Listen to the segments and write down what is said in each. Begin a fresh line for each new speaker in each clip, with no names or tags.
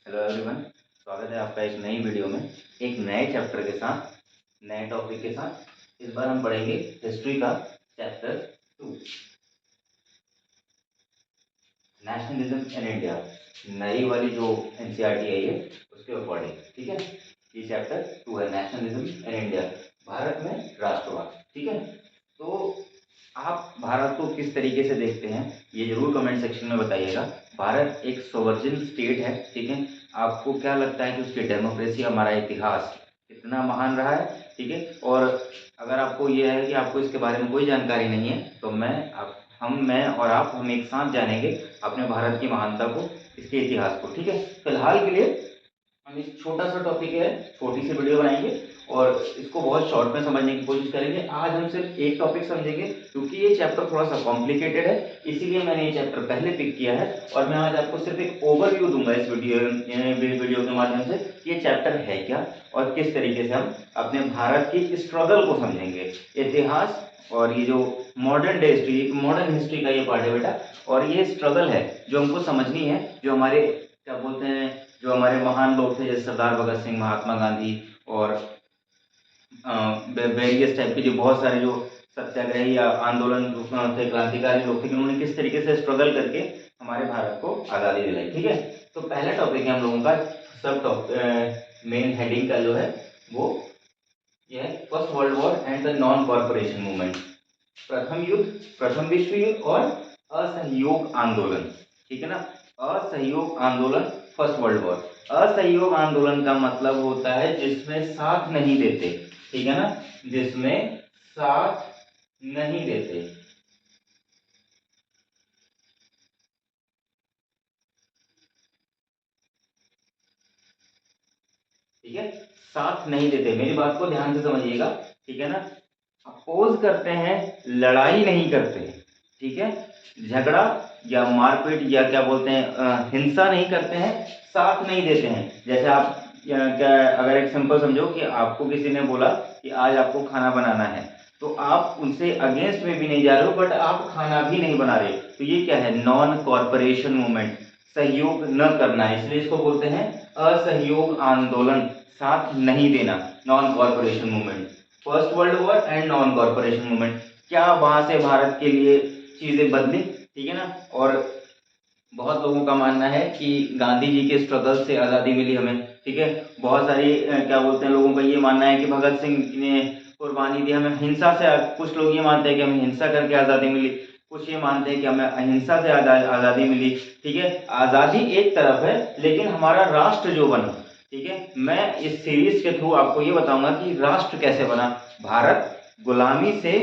Hello everyone, स्वागत है आपका एक नई वीडियो में, एक नए चैप्टर के साथ, नए टॉपिक के साथ। इस बार हम पढ़ेंगे हिस्ट्री का चैप्टर 2, नेशनलिज्म इन इंडिया। नई वाली जो एनसीईआरटी आई है उसके अकॉर्डिंग, ठीक है। ये चैप्टर 2 है, नेशनलिज्म इन इंडिया, भारत में राष्ट्रवाद, ठीक है। तो आप भारत को किस तरीके से देखते हैं ये जरूर कमेंट सेक्शन में बताइएगा। भारत एक सोवर्जिन स्टेट है, ठीक है। आपको क्या लगता है कि उसकी डेमोक्रेसी, हमारा इतिहास कितना महान रहा है, ठीक है। और अगर आपको ये है कि आपको इसके बारे में कोई जानकारी नहीं है तो मैं और आप हम एक साथ जानेंगे अपने भारत की महानता को, इसके इतिहास को, ठीक है। फिलहाल के लिए हम एक छोटा सा टॉपिक है, छोटी सी वीडियो बनाएंगे और इसको बहुत शॉर्ट में समझने की कोशिश करेंगे। आज हम सिर्फ एक टॉपिक समझेंगे क्योंकि ये चैप्टर थोड़ा सा कॉम्प्लिकेटेड है, इसीलिए मैंने ये चैप्टर पहले पिक किया है। और मैं आज आपको सिर्फ एक ओवरव्यू दूंगा इस वीडियो के माध्यम से कि ये चैप्टर है क्या और किस तरीके से हम अपने भारत की स्ट्रगल को समझेंगे। इतिहास और ये जो मॉडर्न हिस्ट्री का ये पार्ट है बेटा, और ये स्ट्रगल है जो हमको समझनी है, जो हमारे क्या बोलते हैं, जो हमारे महान लोग थे जैसे सरदार भगत सिंह, महात्मा गांधी और वेरियस टाइप के जो बहुत सारे जो सत्याग्रही या आंदोलन थे, क्रांतिकारी लोग थे, उन्होंने किस तरीके से स्ट्रगल करके हमारे भारत को आज़ादी दिलाई, ठीक है। तो पहला टॉपिक है हम लोगों का, सब मेन हेडिंग का जो है वो ये है first world war and the non corporation movement. प्रथम युद्ध, प्रथम विश्व युद्ध और असहयोग आंदोलन, ठीक है ना। असहयोग आंदोलन, फर्स्ट वर्ल्ड वॉर। असहयोग आंदोलन का मतलब होता है जिसमें साथ नहीं देते, ठीक है ना, जिसमें साथ नहीं देते, ठीक है। साथ नहीं देते, मेरी बात को ध्यान से समझिएगा, ठीक है ना। अपोज करते हैं, लड़ाई नहीं करते, ठीक है। झगड़ा या मारपीट या क्या बोलते हैं हिंसा नहीं करते हैं, साथ नहीं देते हैं। जैसे आप क्या, अगर एक सिंपल समझो कि आपको किसी ने बोला कि आज आपको खाना बनाना है, तो आप उनसे अगेंस्ट में भी नहीं जा रहे हो बट आप खाना भी नहीं बना रहे, तो ये क्या है, नॉन कॉर्पोरेशन मूवमेंट, सहयोग न करना, इसलिए इसको बोलते हैं असहयोग आंदोलन, साथ नहीं देना, non corporation movement. First world war and non corporation movement, क्या वहां से भारत के लिए चीजें बदली, ठीक है ना। और बहुत लोगों का मानना है कि गांधी जी के स्ट्रगल से आज़ादी मिली हमें, ठीक है। बहुत सारी क्या बोलते हैं, लोगों का ये मानना है कि भगत सिंह ने कुर्बानी दी, हमें हिंसा से, कुछ लोग ये मानते हैं कि हमें हिंसा करके आज़ादी मिली, कुछ ये मानते हैं कि हमें अहिंसा से आज़ादी मिली, ठीक है। आज़ादी एक तरफ है लेकिन हमारा राष्ट्र जो बना, ठीक है, मैं इस सीरीज के थ्रू आपको ये बताऊंगा कि राष्ट्र कैसे बना। भारत गुलामी से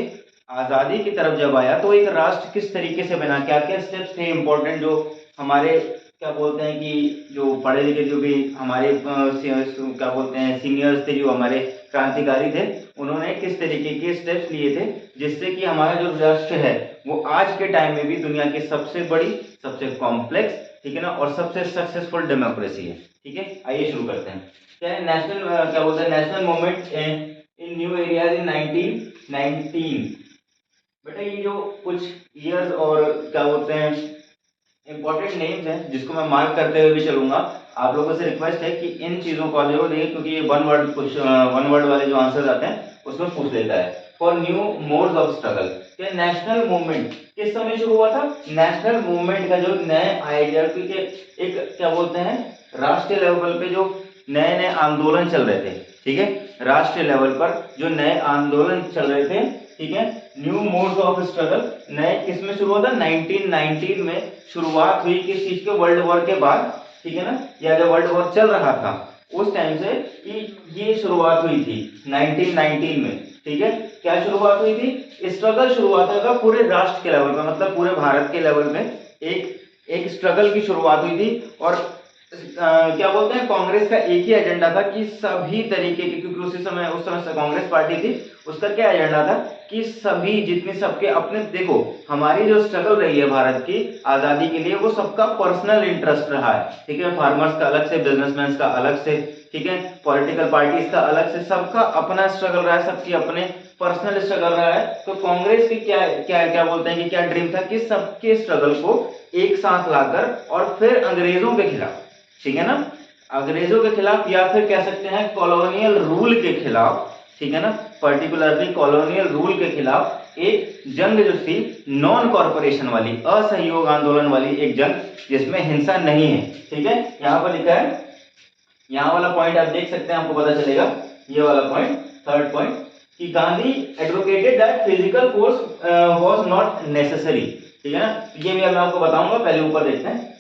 आज़ादी की तरफ जब आया तो एक राष्ट्र किस तरीके से बना, क्या क्या स्टेप्स थे इंपॉर्टेंट, जो हमारे क्या बोलते हैं कि जो पढ़े लिखे जो भी हमारे क्या बोलते हैं सीनियर्स थे, जो हमारे क्रांतिकारी थे, उन्होंने किस तरीके के स्टेप्स लिए थे जिससे कि हमारा जो राष्ट्र है वो आज के टाइम में भी दुनिया की सबसे बड़ी, सबसे कॉम्प्लेक्स, ठीक है ना, और सबसे सक्सेसफुल डेमोक्रेसी है, ठीक है। आइए शुरू करते हैं। क्या है नेशनल, क्या बोलते हैं, national movement in new areas in 1919। बेटा ये जो कुछ ईयर्स और क्या बोलते हैं इंपॉर्टेंट नेम्स हैं जिसको मैं मार्क करते हुए भी चलूंगा, आप लोगों से रिक्वेस्ट है कि इन चीजों को जरूर देखिए क्योंकि ये वन वर्ड वाले जो आंसर आते हैं उसमें पूछ लेता है। For new modes of struggle, क्या नेशनल मूवमेंट किस समय शुरू हुआ था। नेशनल मूवमेंट का जो नए आइडियालॉजी के एक क्या बोलते हैं राष्ट्रीय लेवल पे जो नए नए आंदोलन चल रहे थे, ठीक है, राष्ट्रीय लेवल पर जो नए आंदोलन चल रहे थे, ठीक है, न्यू मोड्स ऑफ स्ट्रगल नए किसमें शुरू हुआ था, 1919 में शुरुआत हुई, किस चीज के, वर्ल्ड वॉर के बाद, ठीक है ना, या जब वर्ल्ड वॉर चल रहा था उस टाइम से ये शुरुआत हुई थी 1919 में, ठीक है। क्या शुरुआत हुई थी, स्ट्रगल शुरुआत होगा पूरे राष्ट्र के लेवल पे, मतलब पूरे भारत के लेवल में एक स्ट्रगल की शुरुआत हुई थी। और क्या बोलते हैं कांग्रेस का एक ही एजेंडा था कि सभी तरीके की, क्योंकि उस समय कांग्रेस पार्टी थी, उसका क्या एजेंडा था कि सभी जितने सबके अपने, देखो हमारी जो स्ट्रगल रही है भारत की आजादी के लिए वो सबका पर्सनल इंटरेस्ट रहा है, ठीक है। फार्मर्स का अलग से, बिजनेसमैन का अलग से, ठीक है, पॉलिटिकल पार्टीज का अलग से, सबका अपना स्ट्रगल रहा है, सबकी अपने पर्सनल स्ट्रगल रहा है। तो कांग्रेस की क्या क्या क्या बोलते हैं कि क्या ड्रीम था कि सबके स्ट्रगल को एक साथ लाकर और फिर अंग्रेजों के खिलाफ, ठीक है ना, अंग्रेजों के खिलाफ या फिर कह सकते हैं कॉलोनियल रूल के खिलाफ, ठीक है ना, पर्टिकुलरली कॉलोनियल रूल के खिलाफ एक जंग जो थी नॉन कॉर्पोरेशन वाली, असहयोग आंदोलन वाली एक जंग जिसमें हिंसा नहीं है, ठीक है। यहाँ पर लिखा है, यहाँ वाला पॉइंट आप देख सकते हैं, आपको पता चलेगा ये वाला पॉइंट, थर्ड पॉइंट, कि Gandhi advocated that physical force was not necessary, ठीक है ना। ये भी मैं आपको बताऊंगा, पहले ऊपर देखते हैं।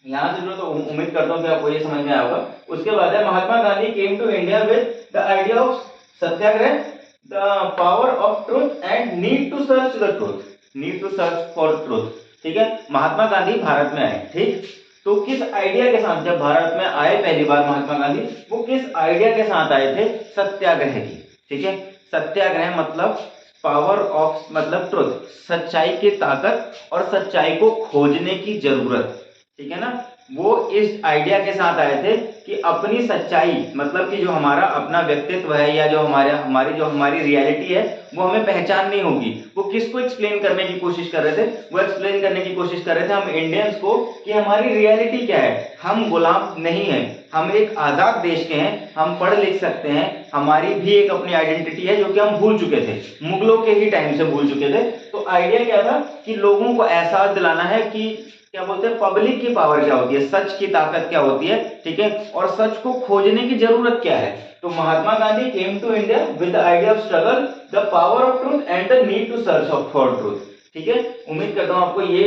यहाँ से जो तो उम्मीद करता हूँ कि आपको ये समझ में आया होगा। उसके बाद है Mahatma Gandhi came to India with the idea of satyagraha, the power of truth and need to search the truth, need to search for truth, ठीक है। महात्मा गांधी भारत में आए, ठीक, तो किस आइडिया के साथ जब भारत में आए पहली बार महात्मा गांधी, वो किस आइडिया के साथ आए थे, सत्याग्रह की, ठीक है। सत्याग्रह मतलब पावर ऑफ मतलब ट्रुथ, सच्चाई की ताकत और सच्चाई को खोजने की जरूरत, ठीक है ना। वो इस आइडिया के साथ आए थे कि अपनी सच्चाई मतलब कि जो हमारा अपना व्यक्तित्व है या जो हमारी रियलिटी है वो हमें पहचाननी होगी। वो किसको एक्सप्लेन करने की कोशिश कर रहे थे, वो एक्सप्लेन करने की कोशिश कर रहे थे हम इंडियंस को कि हमारी रियलिटी क्या है, हम गुलाम नहीं है, हम एक आजाद देश के हैं, हम पढ़ लिख सकते हैं, हमारी भी एक अपनी आइडेंटिटी है जो कि हम भूल चुके थे, मुगलों के ही टाइम से भूल चुके थे। तो आइडिया क्या था कि लोगों को एहसास दिलाना है कि क्या बोलते हैं पब्लिक की पावर क्या होती है, सच की ताकत क्या होती है, ठीक है, और सच को खोजने की जरूरत क्या है। तो Mahatma Gandhi came to India with the idea of struggle, the power of truth and the need to search for truth, ठीक है। उम्मीद करता हूं आपको ये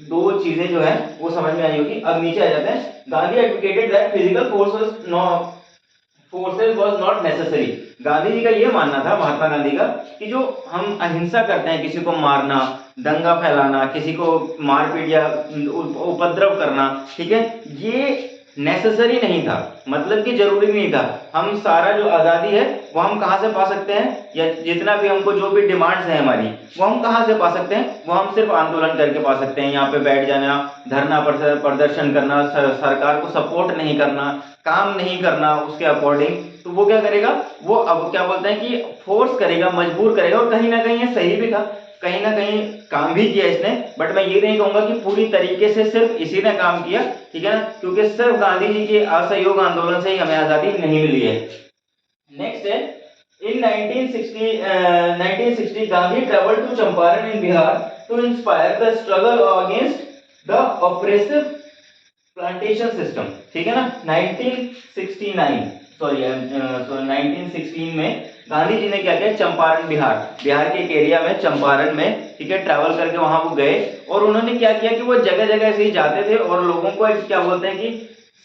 दो चीजें जो है वो समझ में आई होगी। अब नीचे आ जाते हैं। Gandhi advocated that physical forces was not necessary. Gandhi ji का ये मानना था, महात्मा गांधी का, कि जो हम अहिंसा करते हैं, किसी को मारना, दंगा फैलाना, किसी को मारपीट या उपद्रव करना, ठीक है, ये नेसेसरी नहीं था, मतलब कि जरूरी नहीं था। हम सारा जो आज़ादी है वो हम कहाँ से पा सकते हैं, या जितना भी हमको जो भी डिमांड्स हैं हमारी वो हम कहाँ से पा सकते हैं, वो हम सिर्फ आंदोलन करके पा सकते हैं। यहाँ पे बैठ जाना, धरना प्रदर्शन करना, सरकार को सपोर्ट नहीं करना, काम नहीं करना उसके अकॉर्डिंग, तो वो क्या करेगा, वो अब क्या बोलते हैं कि फोर्स करेगा, मजबूर करेगा। और कहीं ना कहीं ये सही भी था, कहीं ना कहीं काम भी किया इसने, बट मैं ये नहीं कहूंगा कि पूरी तरीके से सिर्फ इसी ने काम किया, ठीक है ना, क्योंकि सिर्फ गांधी जी के असहयोग आंदोलन से ही हमें आजादी नहीं मिली है। नेक्स्ट है in 1960 Gandhi travelled to Champaran in Bihar to inspire the struggle against the oppressive plantation system, ठीक है ना। 1916 में गांधी जी ने क्या किया, चंपारण बिहार के एक एरिया में, चंपारण में, ठीक है, ट्रैवल करके वहां वो गए और उन्होंने क्या किया कि वो जगह जगह से ही जाते थे और लोगों को क्या बोलते हैं कि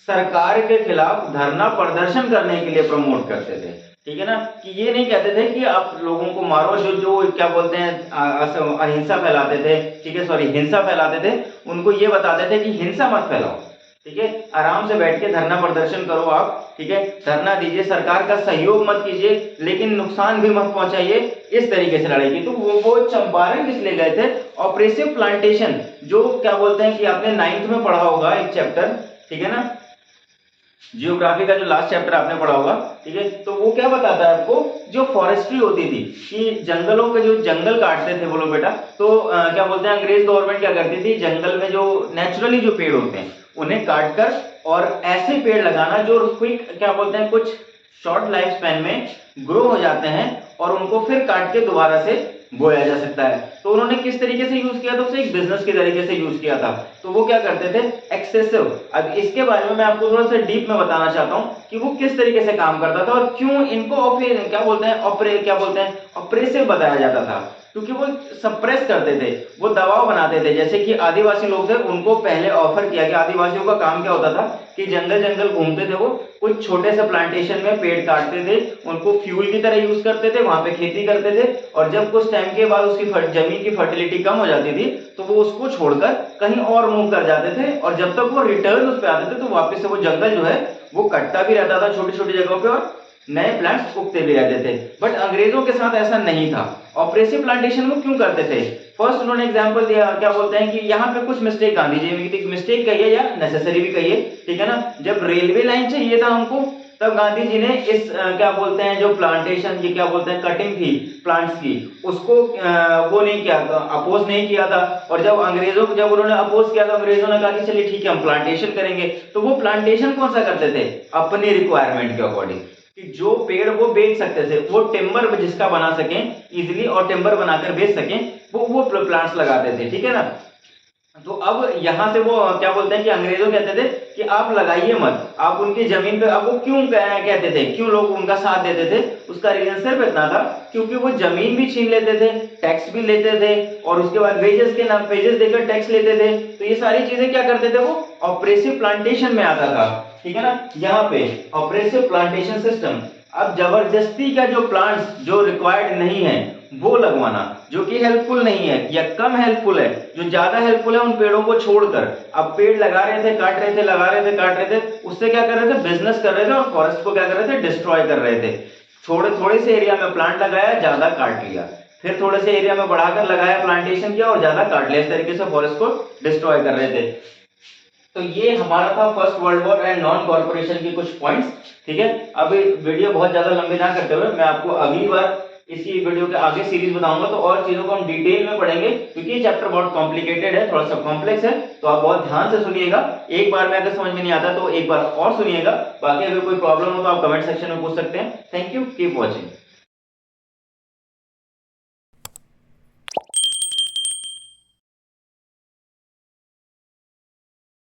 सरकार के खिलाफ धरना प्रदर्शन करने के लिए प्रमोट करते थे, ठीक है ना, कि ये नहीं कहते थे कि आप लोगों को मारो, जो क्या बोलते हैं अहिंसा फैलाते थे, ठीक है, सॉरी हिंसा फैलाते थे, उनको ये बताते थे कि हिंसा मत फैलाओ, ठीक है, आराम से बैठ के धरना प्रदर्शन करो आप, ठीक है, धरना दीजिए, सरकार का सहयोग मत कीजिए, लेकिन नुकसान भी मत पहुंचाइए, इस तरीके से लड़ाई की। तो वो चंपारण किस लिए गए थे, ऑपरेसिव प्लांटेशन, जो क्या बोलते हैं कि आपने 9th में पढ़ा होगा एक चैप्टर, ठीक है ना, जियोग्राफी का जो लास्ट चैप्टर आपने पढ़ा होगा, ठीक है, तो वो क्या बताता है आपको, जो फॉरेस्ट्री होती थी कि जंगलों के जो जंगल काटते थे, बोलो बेटा, तो क्या बोलते हैं अंग्रेज गवर्नमेंट क्या करती थी, जंगल में जो नेचुरली जो पेड़ होते हैं उन्हें काटकर और ऐसे पेड़ लगाना जो क्विक क्या बोलते हैं कुछ शॉर्ट लाइफ स्पैन में ग्रो हो जाते हैं और उनको फिर काट के दोबारा से बोया जा सकता है। तो उन्होंने किस तरीके से यूज किया था, उसे एक बिजनेस के तरीके से यूज किया था। तो वो क्या करते थे, एक्सेसिव। अब इसके बारे में मैं आपको थोड़ा सा डीप में बताना चाहता हूँ कि वो किस तरीके से काम करता था और क्यों इनको क्या बोलते हैं ऑपरेसिव बताया जाता था, क्योंकि वो सप्रेस करते थे, वो दबाव बनाते थे। जैसे कि आदिवासी लोग थे, उनको पहले ऑफर किया कि आदिवासियों का काम क्या होता था कि जंगल जंगल घूमते थे, वो कुछ छोटे से प्लांटेशन में पेड़ काटते थे, उनको फ्यूल की तरह यूज करते थे, वहां पे खेती करते थे, और जब कुछ टाइम के बाद उसकी जमीन की फर्टिलिटी कम हो जाती थी तो वो उसको छोड़कर कहीं और मूव कर जाते थे, और जब तक वो रिटर्न उस पे आते थे तो वापस से वो जंगल जो है वो कटता भी रहता था छोटी छोटी जगहों पे और नए प्लांट्स उगते भी रहते थे। बट अंग्रेजों के साथ ऐसा नहीं था। ऑपरेसिव प्लांटेशन वो क्यों करते थे, फर्स्ट उन्होंने एग्जांपल दिया, क्या बोलते हैं कि यहाँ पे कुछ मिस्टेक गांधी जी ने मिस्टेक कही है या नेसेसरी भी कही है, ठीक है ना। जब रेलवे लाइन चाहिए था हमको, तब गांधी जी ने इस क्या बोलते हैं जो प्लांटेशन की क्या बोलते हैं कटिंग थी प्लांट्स की, उसको वो नहीं किया, अपोज नहीं किया था। और जब अंग्रेजों को जब उन्होंने अपोज किया तो अंग्रेजों ने कहा कि चलिए ठीक है हम प्लांटेशन करेंगे। तो वो प्लांटेशन कौन सा करते थे, अपनी रिक्वायरमेंट के अकॉर्डिंग, कि जो पेड़ वो बेच सकते थे, वो टिम्बर जिसका बना सकें इजिली और टिम्बर बनाकर बेच सकें, वो प्लांट्स लगाते थे, ठीक है ना। तो अब यहां से वो क्या बोलते हैं कि अंग्रेजों कहते थे कि आप लगाइए मत, आप उनकी जमीन पे, अब वो क्यों कहते थे, क्यों लोग उनका साथ देते थे, उसका रीजन सिर्फ इतना था क्योंकि वो जमीन भी छीन लेते थे, टैक्स भी लेते थे, और उसके बाद वेजेस के नाम वेजेस देकर टैक्स लेते थे। तो ये सारी चीजें क्या करते थे, वो ऑपरेसिव प्लांटेशन में आता था, ठीक है ना। यहाँ पे ऑपरेसिव प्लांटेशन सिस्टम, अब जबरदस्ती का जो प्लांट्स जो रिक्वायर्ड नहीं है वो लगवाना, जो कि हेल्पफुल नहीं है या कम हेल्पफुल है, जो ज्यादा हेल्पफुल है उन पेड़ों को छोड़कर, अब पेड़ लगा रहे थे काट रहे थे, लगा रहे थे काट रहे थे, उससे क्या कर रहे थे, बिजनेस कर रहे थे और फॉरेस्ट को क्या कर रहे थे, डिस्ट्रॉय कर रहे थे। थोड़े थोड़े से एरिया में प्लांट लगाया, ज्यादा काट लिया, फिर थोड़े से एरिया में बढ़ाकर लगाया, प्लांटेशन किया और ज्यादा काट लिया, इस तरीके से फॉरेस्ट को डिस्ट्रॉय कर रहे थे। तो ये हमारा था first world war and non corporation के कुछ पॉइंट्स, ठीक है। अब वीडियो बहुत ज्यादा लंबी ना करते हुए मैं आपको अगली बार इसी वीडियो के आगे सीरीज बताऊंगा, तो और चीजों को हम डिटेल में पढ़ेंगे, क्योंकि ये चैप्टर बहुत कॉम्प्लिकेटेड है, थोड़ा सा कॉम्प्लेक्स है, तो आप बहुत ध्यान से सुनिएगा। एक बार में अगर समझ में नहीं आता तो एक बार और सुनिएगा, बाकी अगर कोई प्रॉब्लम हो तो आप कमेंट सेक्शन में पूछ सकते हैं। Thank you, keep watching.